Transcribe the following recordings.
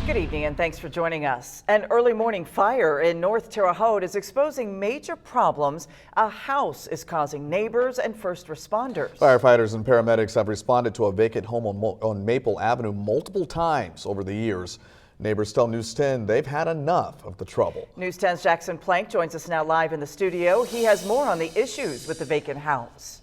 Good evening and thanks for joining us. An early morning fire in North Terre Haute is exposing major problems a house is causing neighbors and first responders. Firefighters and paramedics have responded to a vacant home on Maple Avenue multiple times over the years. Neighbors tell News 10 they've had enough of the trouble. News 10's Jackson Plank joins us now live in the studio. He has more on the issues with the vacant house.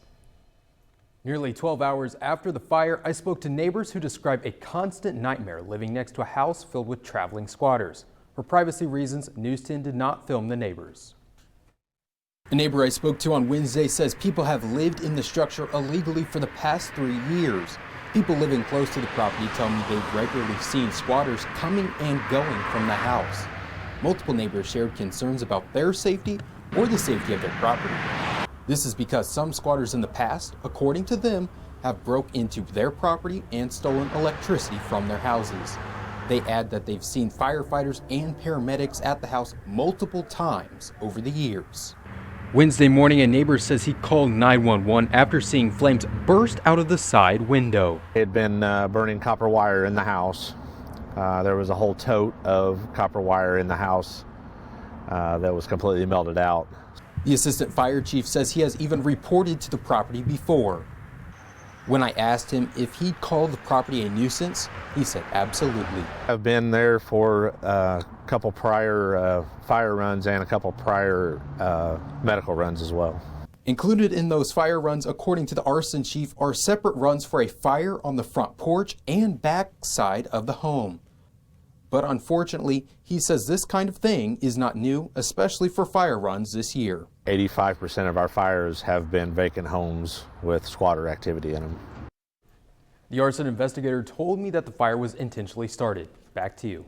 Nearly 12 hours after the fire, I spoke to neighbors who describe a constant nightmare living next to a house filled with traveling squatters. For privacy reasons, News 10 did not film the neighbors. A neighbor I spoke to on Wednesday says people have lived in the structure illegally for the past 3 years. People living close to the property tell me they've regularly seen squatters coming and going from the house. Multiple neighbors shared concerns about their safety or the safety of their property. This is because some squatters in the past, according to them, have broke into their property and stolen electricity from their houses. They add that they've seen firefighters and paramedics at the house multiple times over the years. Wednesday morning, a neighbor says he called 911 after seeing flames burst out of the side window. It had been burning copper wire in the house. There was a whole tote of copper wire in the house that was completely melted out. The assistant fire chief says he has even reported to the property before. When I asked him if he'd called the property a nuisance, he said absolutely. I've been there for a couple prior fire runs and a couple prior medical runs as well. Included in those fire runs, according to the arson chief, are separate runs for a fire on the front porch and back side of the home. But unfortunately, he says this kind of thing is not new, especially for fire runs this year. 85% of our fires have been vacant homes with squatter activity in them. The arson investigator told me that the fire was intentionally started. Back to you.